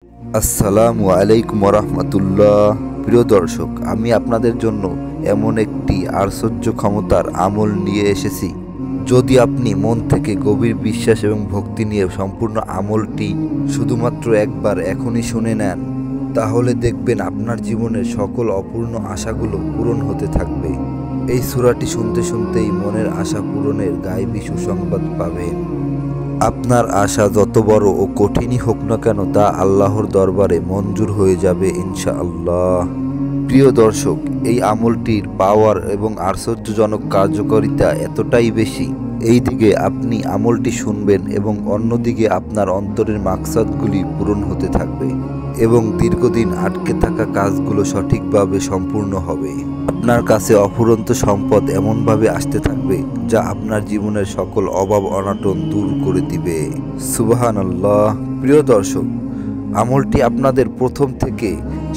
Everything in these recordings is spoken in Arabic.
আসসালামু আলাইকুম রাহমাতুল্লাহ। প্রিয় দর্শক, আমি আপনাদের জন্য এমন একটি আশ্চর্য ক্ষমতার আমল নিয়ে এসেছি। যদি আপনি মন থেকে গভীর বিশ্বাস এবং ভক্তি নিয়ে সম্পূর্ণ আমলটি শুধুমাত্র একবার এখনই শুনে নেন, তাহলে দেখবেন আপনার জীবনের সকল অপূর্ণ আশাগুলো পূরণ হতে থাকবে। এই সূরাটি শুনতে শুনতেই মনের আশা পূরণের গায়েবী সুসংবাদ পাবেন। আপনার আশা যত বড় ও কঠিনই হোক না কেন, তা আল্লাহর দরবারে মঞ্জুর হয়ে যাবে ইনশাআল্লাহ। প্রিয় দর্শক, এই আমলটির পাওয়ার এবং আশ্চর্যজনক কার্যকারিতা এতটাই বেশি, এই দিকে আপনি আমলটি শুনবেন এবং অন্যদিকে আপনার অন্তরের মাকসাদগুলি পূরণ হতে থাকবে এবং দীর্ঘদিন আটকে থাকা কাজগুলো সঠিকভাবে সম্পূর্ণ হবে। আপনার কাছে অফুরন্ত সম্পদ এমনভাবে আসতে থাকবে যা আপনার জীবনের সকল অভাব অনাটন দূর করে দিবে। সুবহানাল্লাহ। প্রিয় দর্শক, আমলটি আপনাদের প্রথম থেকে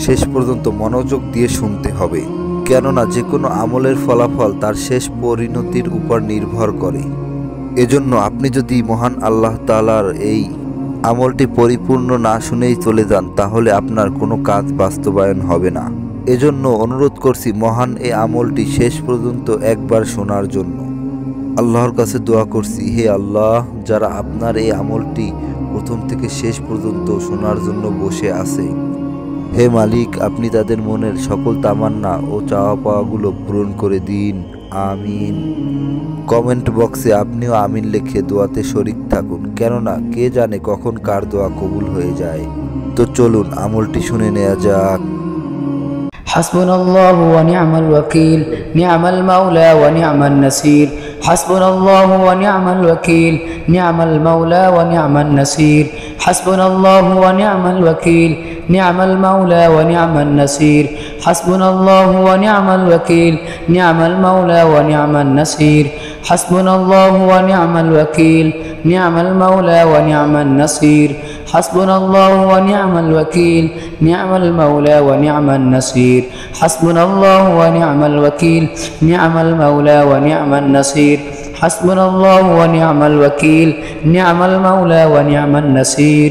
শেষ পর্যন্ত মনোযোগ দিয়ে শুনতে হবে, কেননা যে কোনো আমলের ফলাফল তার শেষ পরিণতির উপর নির্ভর করে। এজন্য আপনি যদি মহান আল্লাহ তাআলার এই আমলটি পরিপূর্ণ না শুনেই চলে যান, তাহলে আপনার কোনো কাজ বাস্তবায়ন হবে না। এজন্য অনুরোধ করছি মহান এই আমলটি শেষ পর্যন্ত একবার শোনার জন্য। আল্লাহর কাছে দোয়া করছি, হে আল্লাহ, যারা আপনার এই আমলটি প্রথম থেকে শেষ পর্যন্ত শোনার জন্য বসে আছে, হে মালিক, আপনি তাদের মনের সকল তামান্না ও চাওয়া পাওয়াগুলো পূরণ করে দিন। আমিন। কমেন্ট বক্সে আপনিও আমিন লিখে দোয়াতে শরিক থাকুন, কেননা কে জানে কখন কার দোয়া কবুল হয়ে যায়। তো চলুন আমলটি শুনে নেওয়া যাক। حسبنا الله ونعم الوكيل نعم المولى ونعم النصير حسبنا الله ونعم الوكيل نعم المولى ونعم النصير حسبنا الله ونعم الوكيل نعم المولى ونعم النصير حسبنا الله ونعم الوكيل نعم المولى ونعم النصير حسبنا الله ونعم الوكيل نعم المولى ونعم النصير حسبنا الله ونعم الوكيل نعم المولى ونعم النصير حسبنا الله ونعم الوكيل نعم المولى ونعم النصير حسبنا الله ونعم الوكيل نعم المولى ونعم النصير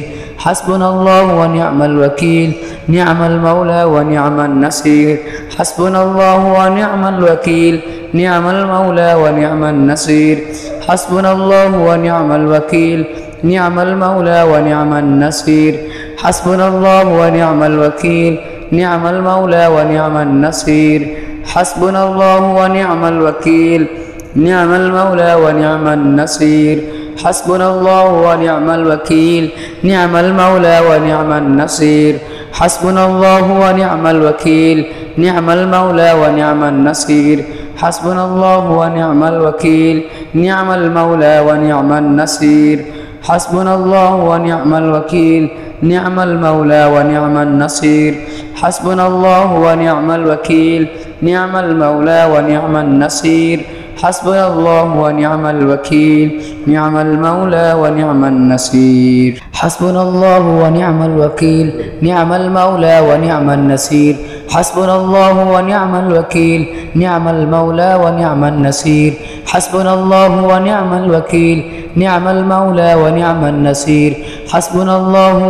حسبنا الله ونعم الوكيل نعم المولى ونعم النصير حسبنا الله ونعم الوكيل نعم المولى ونعم النصير حسبنا الله ونعم الوكيل نعم المولى ونعم النصير حسبنا الله ونعم الوكيل نعم المولى ونعم النصير حسبنا الله ونعم الوكيل نعم المولى ونعم النصير حسبنا الله ونعم الوكيل نعم المولى ونعم النصير حسبنا الله ونعم الوكيل نعم المولى ونعم النصير حسبنا الله ونعم الوكيل نعم المولى ونعم النصير حسبنا الله ونعم الوكيل نعم المولى ونعم النصير حسبنا الله ونعم الوكيل نعم المولى ونعم النصير حسبنا الله ونعم الوكيل نعم المولى ونعم النصير حسبنا الله ونعم الوكيل نعم المولى ونعم النصير حسبنا الله ونعم الوكيل نعم المولى ونعم النصير حسبنا الله ونعم الوكيل نعم المولى ونعم النصير حسبنا الله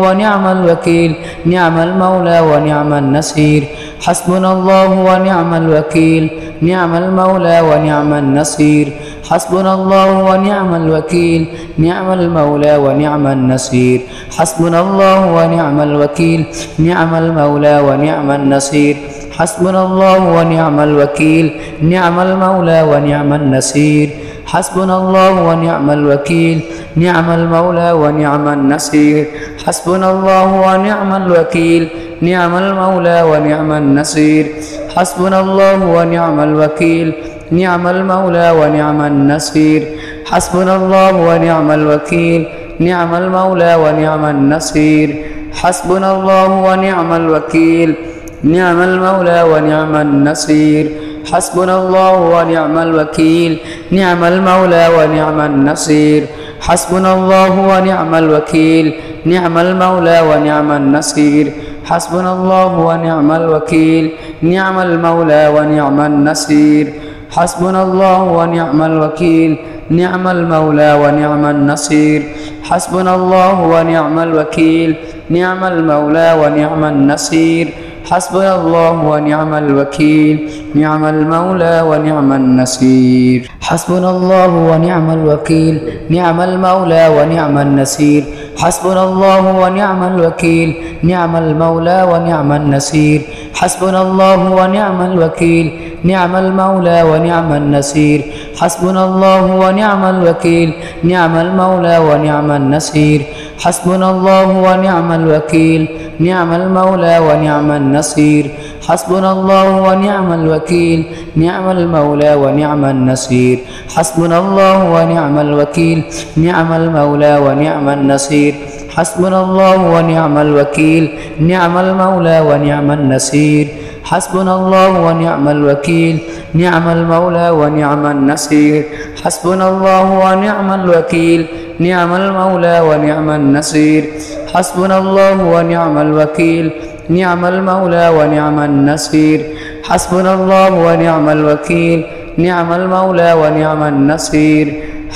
ونعم الوكيل نعم المولى ونعم النصير حسبنا الله ونعم الوكيل نعم المولى ونعم النصير حسبنا الله ونعم الوكيل نعم المولى ونعم النصير حسبنا الله ونعم الوكيل نعم المولى ونعم النصير حسبنا الله ونعم الوكيل نعم المولى ونعم النصير حسبنا الله ونعم الوكيل نعم المولى ونعم النصير حسبنا الله ونعم الوكيل نعم المولى ونعم النصير حسبنا الله ونعم الوكيل نعم المولى ونعم النصير حسبنا الله ونعم الوكيل نعم المولى ونعم النصير حسبنا الله ونعم الوكيل نعم المولى ونعم النصير حسبنا الله ونعم الوكيل نعم المولى ونعم النصير حسبنا الله ونعم الوكيل نعم المولى ونعم النصير حسبنا الله ونعم الوكيل نعم المولى ونعم النصير حسبنا الله ونعم الوكيل نعم المولى ونعم النصير حسبنا الله ونعم الوكيل نعم المولى ونعم النصير حسبنا الله ونعم الوكيل نعم المولى ونعم النصير حسبنا الله ونعم الوكيل نعم المولى ونعم النصير حسبنا الله ونعم الوكيل نعم المولى ونعم النصير حسبنا الله ونعم الوكيل نعم المولى ونعم النصير حسبنا الله ونعم الوكيل نعم المولى ونعم النصير حسبنا الله ونعم الوكيل نعم المولى ونعم النصير حسبنا الله ونعم الوكيل نعم المولى ونعم النصير حسبنا الله ونعم الوكيل نعم المولى ونعم النصير حسبنا الله ونعم الوكيل نعم المولى ونعم النصير حسبنا الله ونعم الوكيل نعم المولى ونعم النصير حسبنا الله ونعم الوكيل نعم المولى ونعم النصير حسبنا الله ونعم الوكيل نعم المولى ونعم النصير حسبنا الله ونعم الوكيل نعم المولى ونعم النصير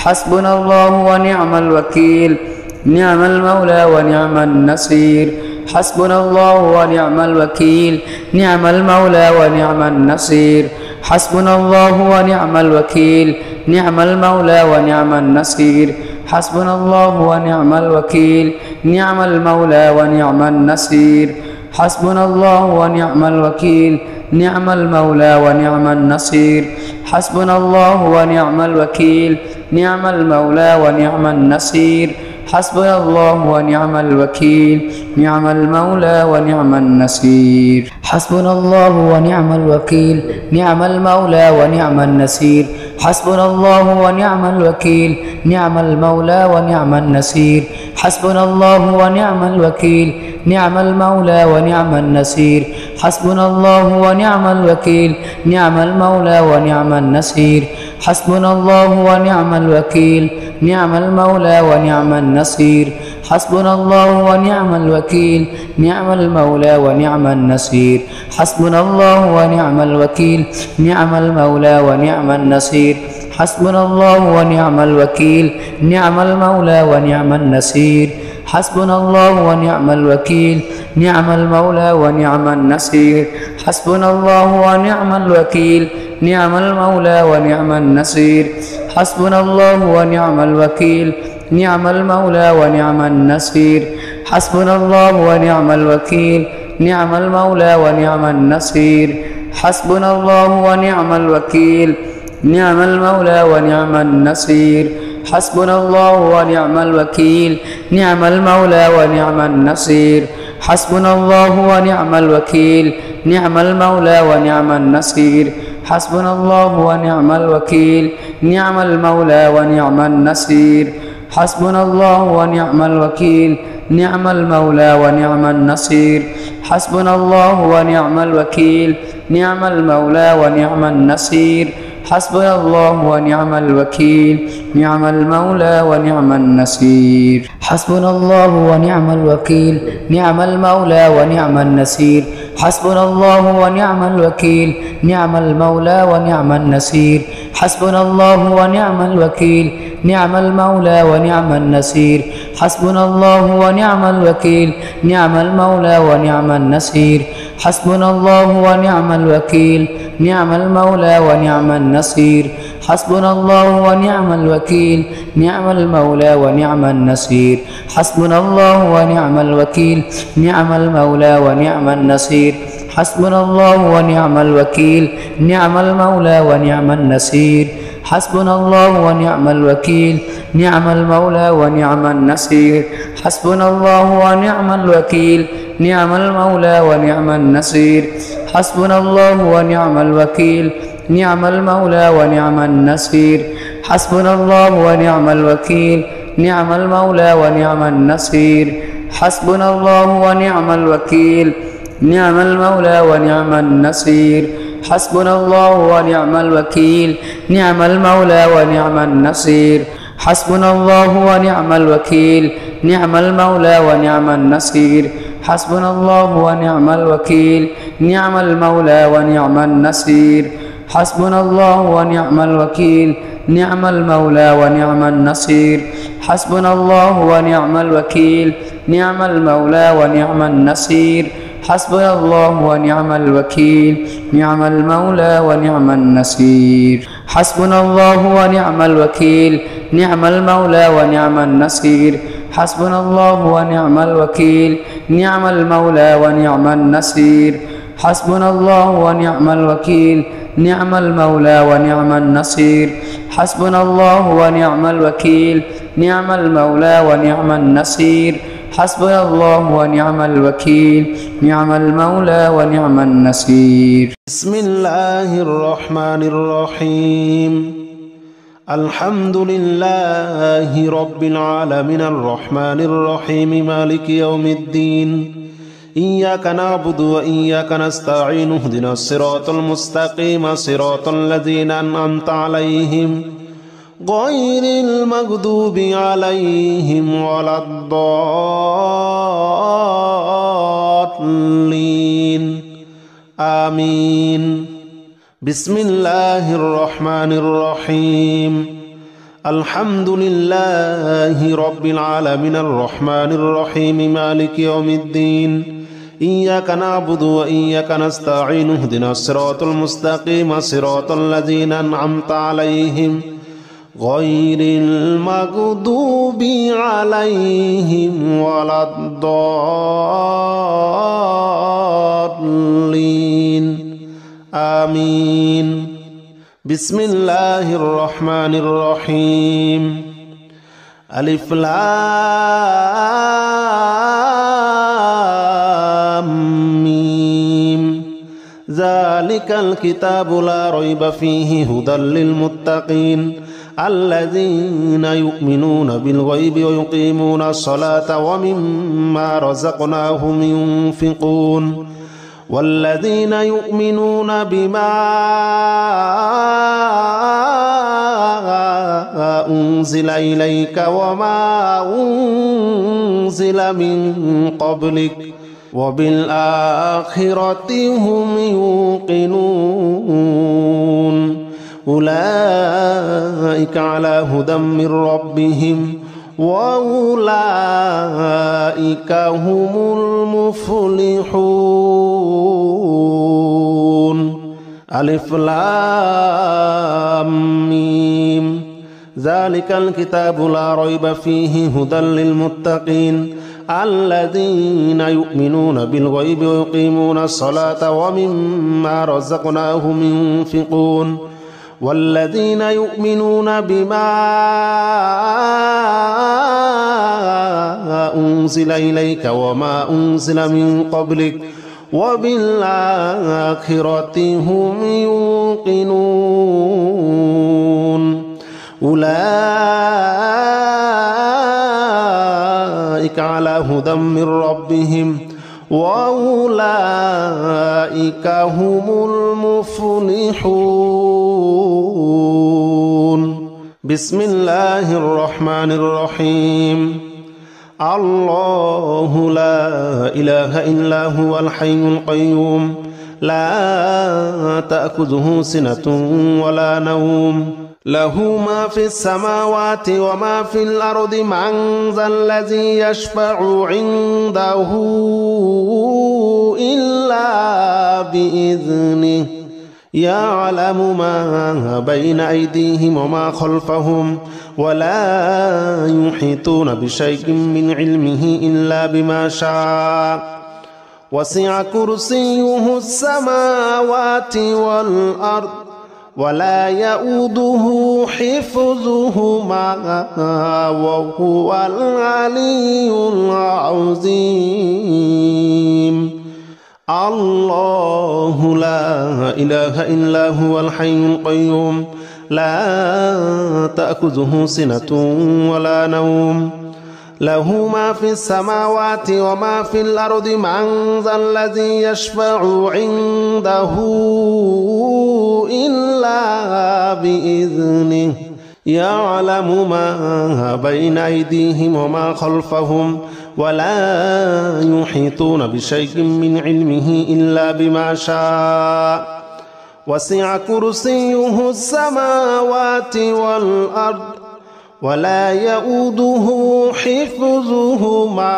حسبنا الله ونعم الوكيل نعم المولى ونعم النصير حسبنا الله ونعم الوكيل نعم المولى ونعم النصير حسبنا الله ونعم الوكيل نعم المولى ونعم النصير حسبنا الله ونعم الوكيل نعم المولى ونعم النصير حسبنا الله ونعم الوكيل نعم المولى ونعم النصير حسبنا الله ونعم الوكيل نعم المولى ونعم النصير حسبنا الله ونعم الوكيل نعم المولى ونعم النصير حسبنا الله ونعم الوكيل نعم المولى ونعم النصير حسبنا الله ونعم الوكيل نعم المولى ونعم النصير حسبنا الله ونعم الوكيل نعم المولى ونعم النصير حسبنا الله ونعم الوكيل نعم المولى ونعم النصير حسبنا الله ونعم الوكيل نعم المولى ونعم النصير حسبنا الله ونعم الوكيل نعم المولى ونعم النصير حسبنا الله ونعم الوكيل نعم المولى ونعم النصير حسبنا الله ونعم الوكيل نعم المولى ونعم النصير حسبنا الله ونعم الوكيل نعم المولى ونعم النصير حسبنا الله ونعم الوكيل نعم المولى ونعم النصير حسبنا الله ونعم الوكيل نعم المولى ونعم النصير حسبنا الله ونعم الوكيل نعم المولى ونعم النصير حسبنا الله ونعم الوكيل نعم المولى ونعم النصير حسبنا الله ونعم الوكيل نعم المولى ونعم النصير حسبنا الله ونعم الوكيل نعم المولى ونعم النصير حسبنا الله ونعم الوكيل نعم المولى ونعم النصير حسبنا الله ونعم الوكيل نعم المولى ونعم النصير حسبنا الله ونعم الوكيل نعم المولى ونعم النصير حسبنا الله ونعم الوكيل نعم المولى ونعم النصير حسبنا الله ونعم الوكيل نعم المولى ونعم النصير حسبنا الله ونعم الوكيل نعم المولى ونعم النصير حسبنا الله ونعم الوكيل نعم المولى ونعم النصير حسبنا الله ونعم الوكيل نعم المولى ونعم النصير حسبنا الله ونعم الوكيل نعم المولى ونعم النصير حسبنا الله ونعم الوكيل نعم المولى ونعم النصير حسبنا الله ونعم الوكيل نعم المولى ونعم النصير حسبنا الله ونعم الوكيل نعم المولى ونعم النصير حسبنا الله ونعم الوكيل نعم المولى ونعم النصير حسبنا الله ونعم الوكيل نعم المولى ونعم النصير حسبنا الله ونعم الوكيل نعم المولى ونعم النصير حسبنا الله ونعم الوكيل نعم المولى ونعم النصير حسبنا الله ونعم الوكيل نعم المولى ونعم النصير حسبنا الله ونعم الوكيل نعم المولى ونعم النصير حسبنا الله ونعم الوكيل نعم المولى ونعم النصير حسبنا الله ونعم الوكيل نعم المولى ونعم النصير حسبنا الله ونعم الوكيل نعم المولى ونعم النصير حسبنا الله ونعم الوكيل نعم المولى ونعم النصير حسبنا الله ونعم الوكيل نعم المولى ونعم النصير حسبنا الله ونعم الوكيل نعم المولى ونعم النصير حسبنا الله ونعم الوكيل نعم المولى ونعم النصير حسبنا الله ونعم الوكيل نعم المولى ونعم النصير حسبنا الله ونعم الوكيل نعم المولى ونعم النصير حسبنا الله ونعم الوكيل نعم المولى ونعم النصير بسم الله الرحمن الرحيم الحمد لله رب العالمين الرحمن الرحيم مالك يوم الدين إياك نعبد وإياك نستعين اهدنا الصراط المستقيم صراط الذين أنعمت عليهم غير المغضوب عليهم ولا الضالين آمين بسم الله الرحمن الرحيم الحمد لله رب العالمين الرحمن الرحيم مالك يوم الدين إياك نعبد وإياك نستعين اهدنا الصراط المستقيم صراط الذين أنعمت عليهم غير المغضوب عليهم ولا الضالين آمين بسم الله الرحمن الرحيم ألف لام ميم ذلك الكتاب لا ريب فيه هدى للمتقين الذين يؤمنون بالغيب ويقيمون الصلاة ومما رزقناهم ينفقون والذين يؤمنون بما أنزل إليك وما أنزل من قبلك وبالآخرة هم يوقنون أولئك على هدى من ربهم وأولئك هم المفلحون ألف لام ميم ذلك الكتاب لا ريب فيه هدى للمتقين الذين يؤمنون بالغيب ويقيمون الصلاة ومما رزقناهم ينفقون والذين يؤمنون بما أنزل إليك وما أنزل من قبلك وبالآخرة هم يوقنون أولئك على هدى من ربهم وأولئك هم المفلحون بسم الله الرحمن الرحيم الله لا إله إلا هو الحي القيوم لا تأخذه سنة ولا نوم له ما في السماوات وما في الأرض من ذا الذي يشفع عنده إلا بإذنه يعلم ما بين أيديهم وما خلفهم ولا يحيطون بشيء من علمه إلا بما شاء وسع كرسيه السماوات والأرض ولا يؤوده حفظهما وهو العلي العظيم الله لا إله إلا هو الحي القيوم لا تأخذه سنة ولا نوم له ما في السماوات وما في الأرض من ذا الذي يشفع عنده إلا بإذنه يعلم ما بين أيديهم وما خلفهم ولا يحيطون بشيء من علمه إلا بما شاء وسع كرسيه السماوات والأرض ولا يؤوده حفظهما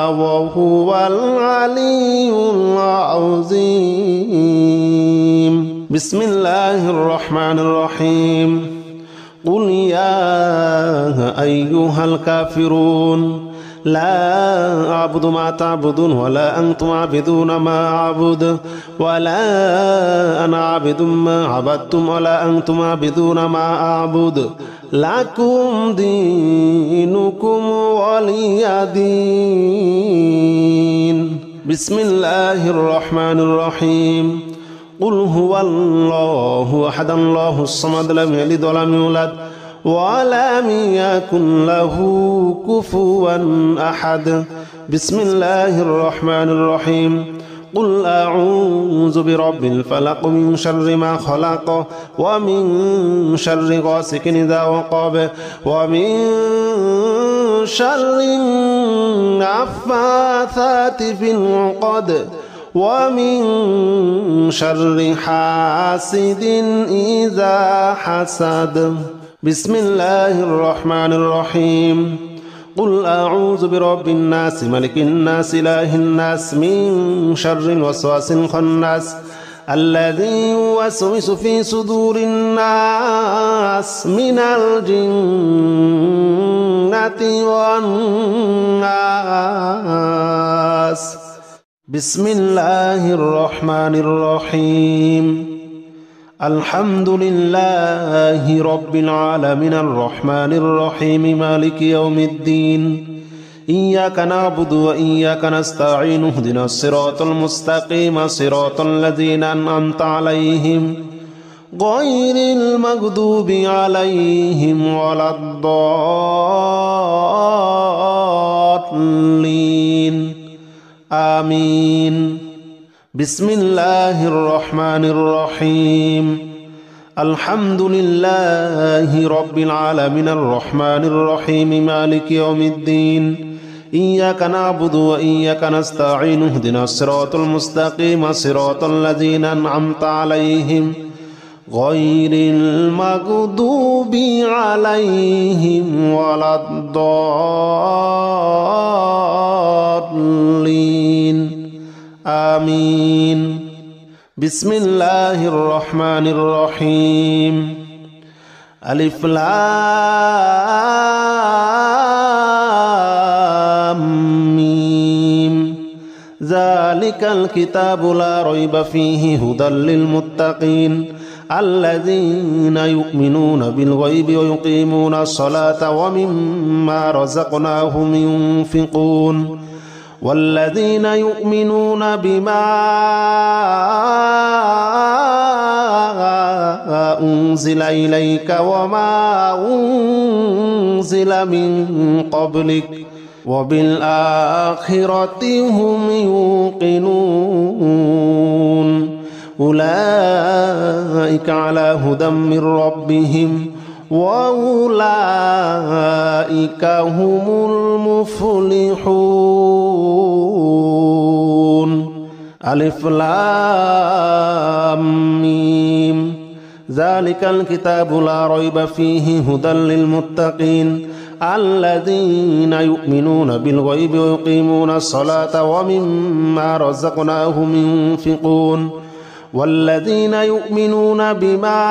وهو العلي العظيم. بسم الله الرحمن الرحيم. قل يا أيها الكافرون لا أعبد ما تعبدون ولا أنتم عابدون ما أعبد ولا أنا عابد ما عبدتم ولا أنتم عابدون ما أعبد لكم دينكم ولي دين. بسم الله الرحمن الرحيم. قل هو الله أحد الله الصمد لم يلد ولم يولد ولم يكن له كفوا أحد. بسم الله الرحمن الرحيم. قل أعوذ برب الفلق من شر ما خلق ومن شر غاسق إذا وقب ومن شر النفاثات في العقد ومن شر حاسد إذا حسد. بسم الله الرحمن الرحيم. قل أعوذ برب الناس ملك الناس إله الناس من شر الوسواس الخناس الذي يوسوس في صدور الناس من الجنة والناس. بسم الله الرحمن الرحيم. الحمد لله رب العالمين الرحمن الرحيم مالك يوم الدين. إياك نعبد وإياك نستعين اهدنا الصراط المستقيم صراط الذين أنعمت عليهم غير المغضوب عليهم ولا الضالين آمين. بسم الله الرحمن الرحيم. الحمد لله رب العالمين الرحمن الرحيم مالك يوم الدين. إياك نعبد وإياك نستعين اهدنا الصراط المستقيم صراط الذين أنعمت عليهم غير المغضوب عليهم ولا الضالين آمين. بسم الله الرحمن الرحيم. ألف لام ميم. ذلك الكتاب لا ريب فيه هدى للمتقين الذين يؤمنون بالغيب ويقيمون الصلاة ومما رزقناهم ينفقون والذين يؤمنون بما أنزل إليك وما أنزل من قبلك وبالآخرة هم يوقنون أولئك على هدى من ربهم وأولئك هم المفلحون. ألف لام ميم. ذلك الكتاب لا ريب فيه هدى للمتقين الذين يؤمنون بالغيب ويقيمون الصلاة ومما رزقناهم ينفقون والذين يؤمنون بما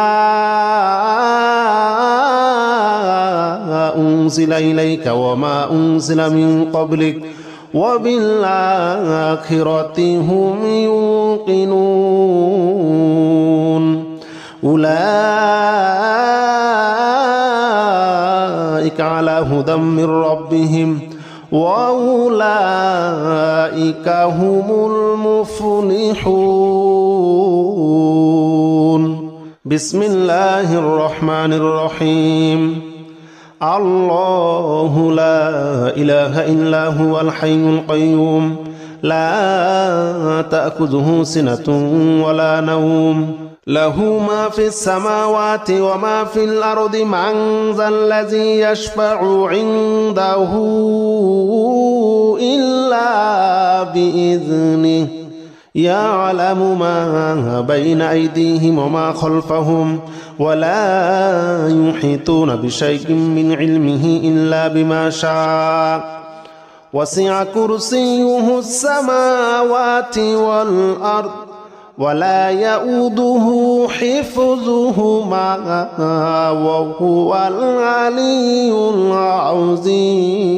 أنزل إليك وما أنزل من قبلك وبالآخرة هم يوقنون أولئك على هدى من ربهم وأولئك هم المفلحون. بسم الله الرحمن الرحيم. الله لا إله إلا هو الحي القيوم لا تأخذه سنة ولا نوم له ما في السماوات وما في الأرض من ذا الذي يشفع عنده إلا بإذنه يعلم ما بين أيديهم وما خلفهم ولا يحيطون بشيء من علمه إلا بما شاء وسع كرسيه السماوات والأرض ولا يؤوده حفظهما وهو العلي العظيم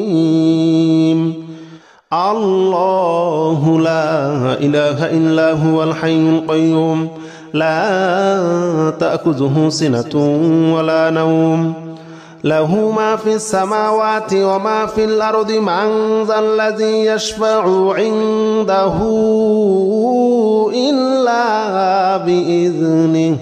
الله لا إله إلا هو الحي القيوم لا تأخذه سنة ولا نوم له ما في السماوات وما في الأرض من ذا الذي يشفع عنده إلا بإذنه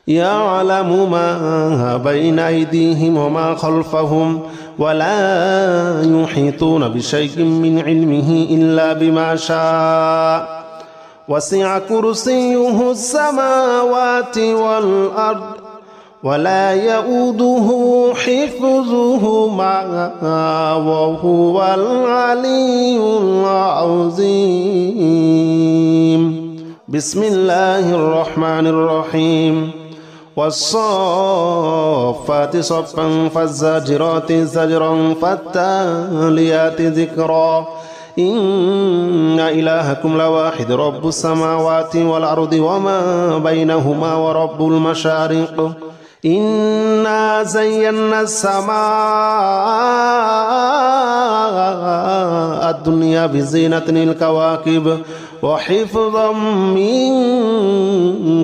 يعلم ما بين أيديهم وما خلفهم ولا يحيطون بشيء من علمه إلا بما شاء وسع كرسيه السماوات والأرض ولا يؤوده حفظهما وهو العلي العظيم بسم الله الرحمن الرحيم والصافات صفا فالزاجرات زجرا فالتاليات ذكرا إن إلهكم لواحد رب السماوات والأرض وما بينهما ورب المشارق إنا زينا السماء الدنيا بزينة الكواكب وحفظا من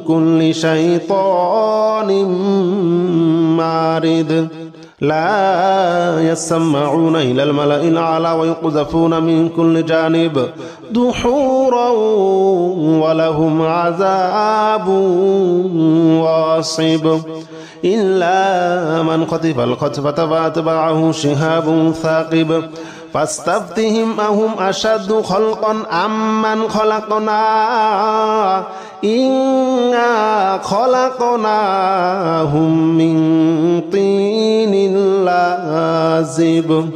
كل شيطان مارد لا يسمعون إلى الملأ الأعلى ويقذفون من كل جانب دحورا ولهم عذاب واصب إلا من خطف الخطفة فأتبعه شهاب ثاقب فاستفتهم أهم أشد خلقا أم من خلقنا إنا خلقناهم من طين لازب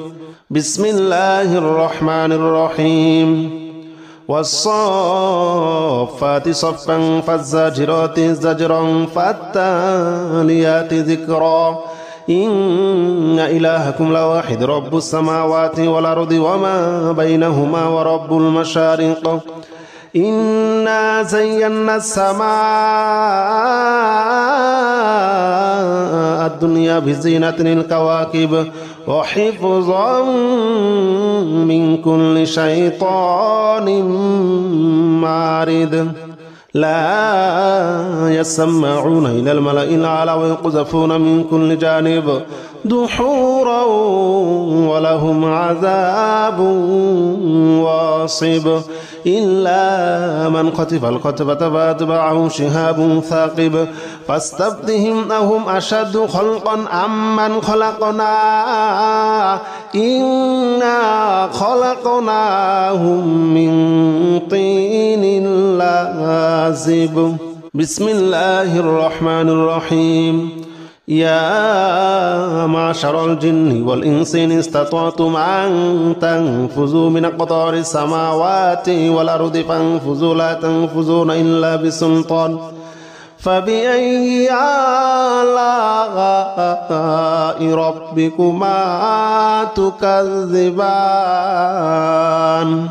بسم الله الرحمن الرحيم والصافات صفا فالزاجرات زجرا فالتاليات ذكرا إن إلهكم لواحد رب السماوات والأرض وما بينهما ورب المشارق إنا زينا السماء الدنيا بزينة الكواكب وحفظا من كل شيطان مارد لا يسمعون إلى الملأ الأعلى ويقذفون من كل جانب دحورا ولهم عذاب واصب إلا من خطف الخطفة فأتبعه شهاب ثاقب فاستفتهم أهم أشد خلقا أم من خلقنا إنا خلقناهم من طين لازب بسم الله الرحمن الرحيم يا معشر الجن والإنس إن استطعتم أن تنفذوا من أقطار السماوات والأرض فانفذوا لا تنفذون إلا بسلطان فبأي آلاء ربكما تكذبان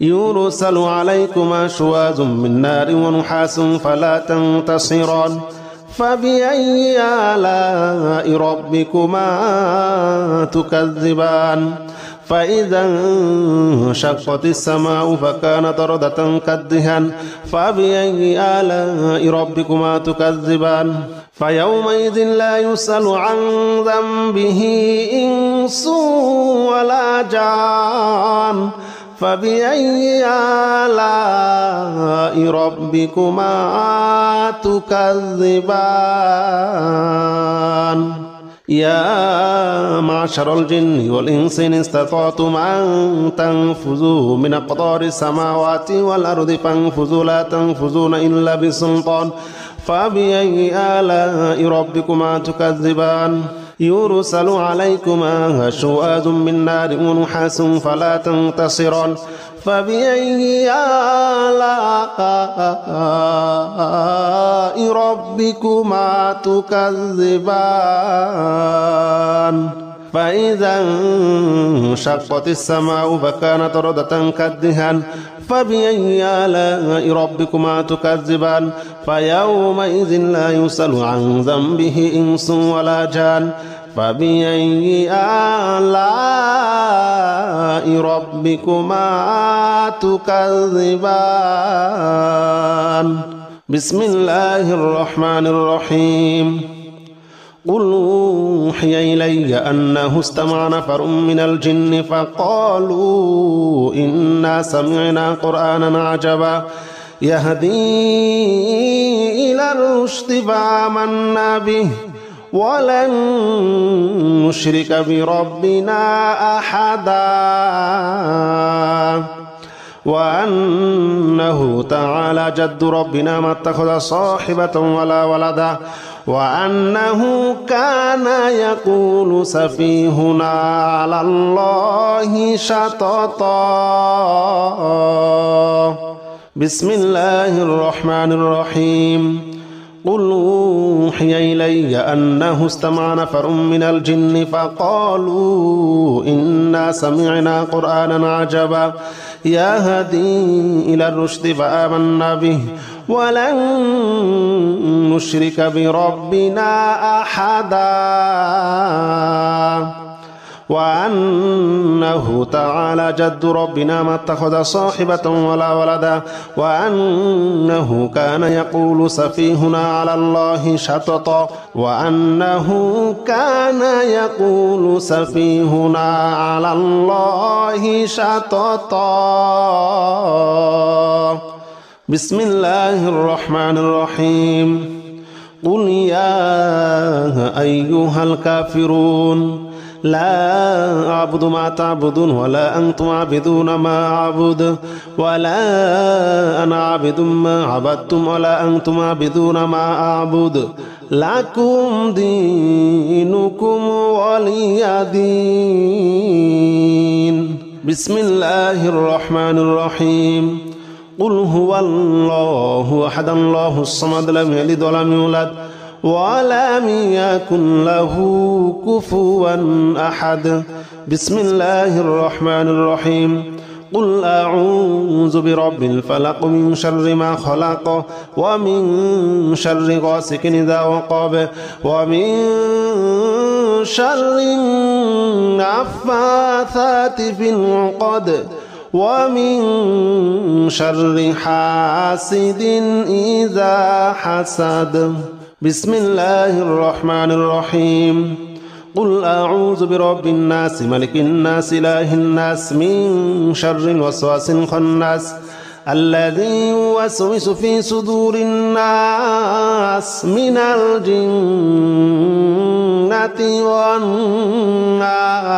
يرسل عليكما شواظ من نار ونحاس فلا تنتصران فبأي آلاء ربكما تكذبان فإذا انشقت السماء فكانت وردة كالدهان فبأي آلاء ربكما تكذبان فيومئذ لا يسأل عن ذنبه إنس ولا جان فبأي آلاء ربكما تكذبان يا معشر الجن والإنس إن استطعتم أن تنفذوا من أقطار السماوات والأرض فانفذوا لا تنفذون إلا بسلطان فبأي آلاء ربكما تكذبان يرسل عليكما شواظ من نار ونحاس فلا تنتصران فبأي آلاء ربكما تكذبان فإذا انشقت السماء فكانت وردة كالدهان فبأي آلاء ربكما تكذبان فيومئذ لا يسأل عن ذنبه إنس ولا جان فبأي آلاء ربكما تكذبان بسم الله الرحمن الرحيم قل أوحي إلي أنه استمع نفر من الجن فقالوا إنا سمعنا قرآنا عجبا يهدي إلى الرشد فآمنا به ولن نشرك بربنا أحدا وأنه تعالى جد ربنا ما اتخذ صاحبة ولا ولدا وأنه كان يقول سفيهنا على الله شططا بسم الله الرحمن الرحيم قل أوحي إلي أنه استمع نفر من الجن فقالوا إنا سمعنا قرآنا عجبا يهدي إلى الرشد فآمنا به ولن نشرك بربنا أحدا وأنه تعالى جد ربنا ما اتخذ صاحبة ولا ولدا وأنه كان يقول سفيهنا على الله شططا وأنه كان يقول سفيهنا على الله شططا بسم الله الرحمن الرحيم قل يا أيها الكافرون لا أعبد ما تعبدون ولا أنتم عابدون ما أعبد ولا أنا عابد ما عبدتم ولا أنتم عابدون ما أعبد لكم دينكم ولي دين بسم الله الرحمن الرحيم قل هو الله أحد الله الصمد لم يلد ولم يولد ولم يكن له كفوا أحد بسم الله الرحمن الرحيم قل أعوذ برب الفلق من شر ما خلق ومن شر غاسق إذا وقب ومن شر النفاثات في العقد ومن شر حاسد إذا حسد بسم الله الرحمن الرحيم قل أعوذ برب الناس ملك الناس إله الناس من شر الوسواس الخناس الذي يوسوس في صدور الناس من الجنة والناس